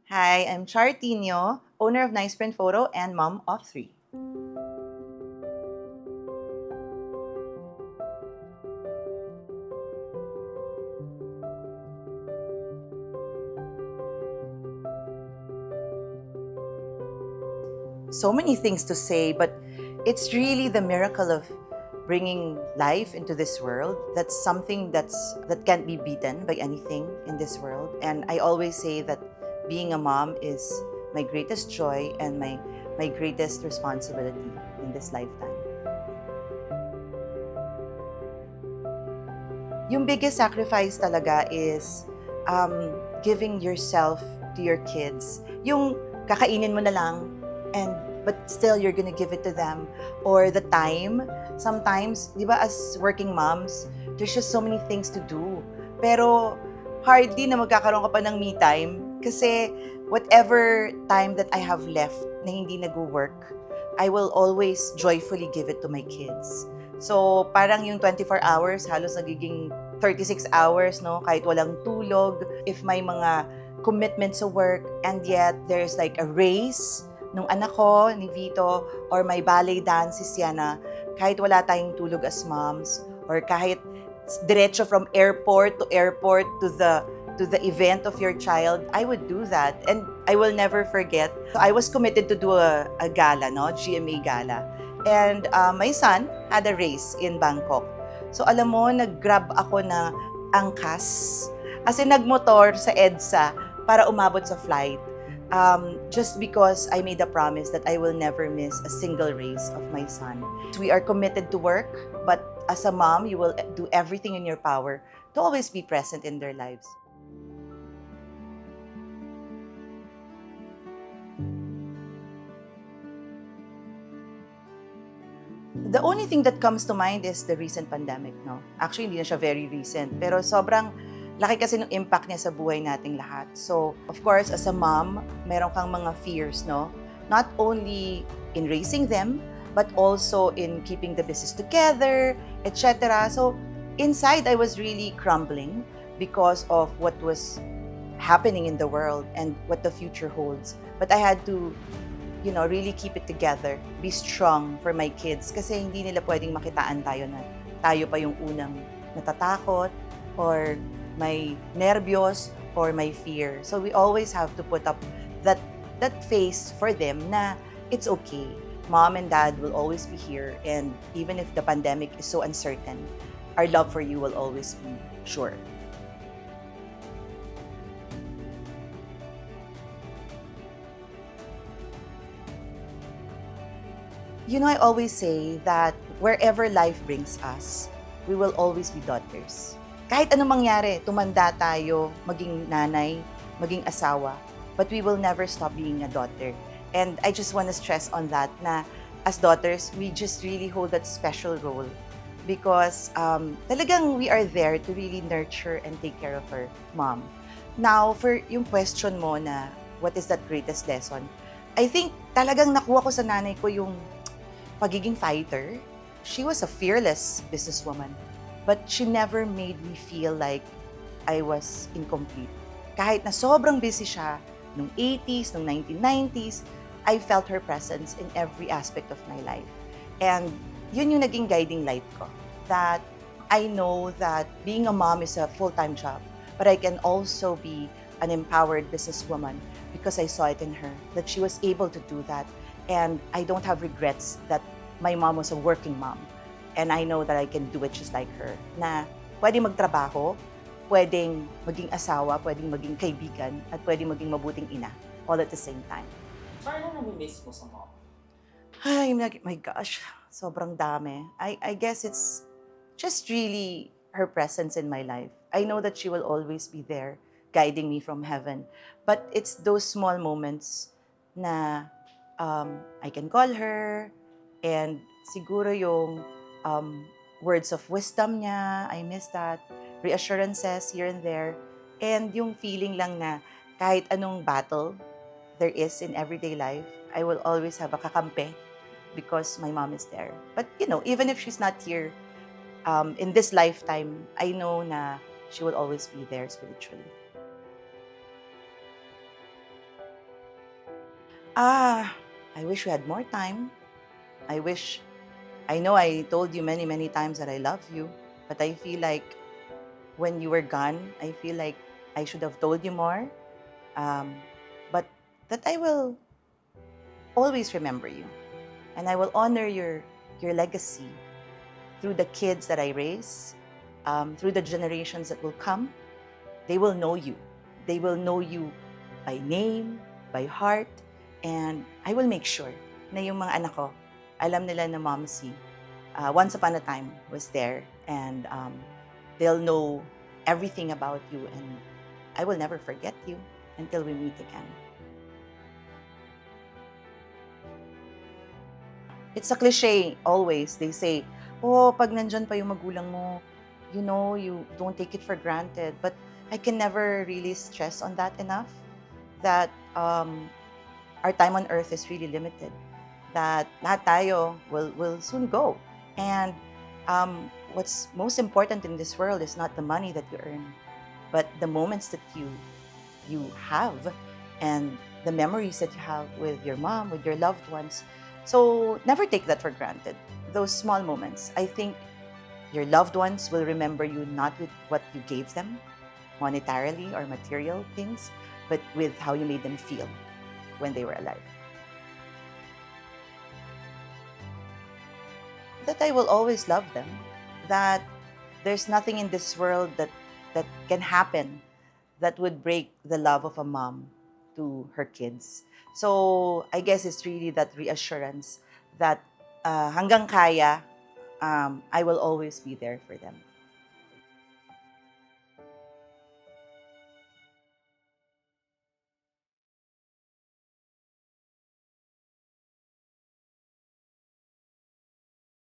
Hi, I'm Char Tino, owner of Nice Print Photo and mom of three. So many things to say, but it's really the miracle of bringing life into this world. That's something that can't be beaten by anything in this world. And I always say that being a mom is my greatest joy and my greatest responsibility in this lifetime. Yung biggest sacrifice talaga is giving yourself to your kids. Yung kakainin mo na lang and but still you're gonna give it to them, or the time. Sometimes, di ba, as working moms, there's just so many things to do. Pero hardly na magkakaroon ka pa ng me time kasi whatever time that I have left na hindi nag-work, I will always joyfully give it to my kids. So, parang yung 24 hours, halos nagiging 36 hours, no? Kahit walang tulog. If may mga commitments sa work, and yet there's like a race nung anak ko, ni Vito, or may ballet dance si Sienna, kahit wala tayong tulog as moms, or kahit diretso from airport to the event of your child, I would do that. And I will never forget. So I was committed to do a gala, no? GMA gala. And my son had a race in Bangkok. So alam mo, nag-grab ako na angkas. As in, nagmotor sa EDSA para umabot sa flight. Just because I made a promise that I will never miss a single race of my son. We are committed to work, but as a mom, you will do everything in your power to always be present in their lives. The only thing that comes to mind is the recent pandemic, no? Actually, hindi na siya very recent, pero sobrang laki kasi ng impact niya sa buhay nating lahat. So, of course, as a mom, meron kang mga fears, no? Not only in raising them, but also in keeping the business together, etc. So, inside, I was really crumbling because of what was happening in the world and what the future holds. But I had to really keep it together, be strong for my kids kasi hindi nila pwedeng makitaan tayo na tayo pa yung unang natatakot or may nervyos or may fear. So we always have to put up that face for them na it's okay. Mom and dad will always be here, and even if the pandemic is so uncertain, our love for you will always be sure. I always say that wherever life brings us, we will always be daughters. Kahit anong mangyari, tumanda tayo, maging nanay, maging asawa, but we will never stop being a daughter. And I just want to stress on that na as daughters, we just really hold that special role because talagang we are there to really nurture and take care of our mom. Now, for yung question mo na what is that greatest lesson, I think talagang nakuha ko sa nanay ko yung pagiging fighter. She was a fearless businesswoman, but she never made me feel like I was incomplete. Kahit na sobrang busy siya nung 80s, nung 1990s, I felt her presence in every aspect of my life. And yun yung naging guiding light ko. That I know that being a mom is a full-time job, but I can also be an empowered businesswoman because I saw it in her, that she was able to do that. And I don't have regrets that my mom was a working mom. And I know that I can do it just like her. Na pwedeng magtrabaho, pwedeng maging asawa, pwedeng maging kaibigan, at pwedeng maging mabuting ina all at the same time. Paano nami-miss mo sa mom? Ay, my gosh, sobrang dami. I guess it's just really her presence in my life. I know that she will always be there, guiding me from heaven. But it's those small moments na I can call her, and siguro yung words of wisdom niya, I miss that. Reassurances here and there. And yung feeling lang na kahit anong battle there is in everyday life, I will always have a kakampi because my mom is there. But even if she's not here in this lifetime, I know na she will always be there spiritually. I wish we had more time. I know I told you many, many times that I love you, but I feel like when you were gone, I feel like I should have told you more. Um, but that I will always remember you, and I will honor your legacy through the kids that I raise, through the generations that will come. They will know you. They will know you by name, by heart, and I will make sure na yung mga anak ko, alam nila na Mom C, once upon a time was there, and they'll know everything about you, and I will never forget you until we meet again. It's a cliche always. They say, oh, pag nandyan pa yung magulang mo, you know, you don't take it for granted. But I can never really stress on that enough that our time on earth is really limited. That lahat tayo will soon go. And what's most important in this world is not the money that you earn, but the moments that you have, and the memories that you have with your mom, with your loved ones. So never take that for granted. Those small moments. I think your loved ones will remember you not with what you gave them, monetarily or material things, but with how you made them feel when they were alive. That I will always love them. That there's nothing in this world that can happen that would break the love of a mom to her kids. So I guess it's really that reassurance that hanggang kaya, I will always be there for them.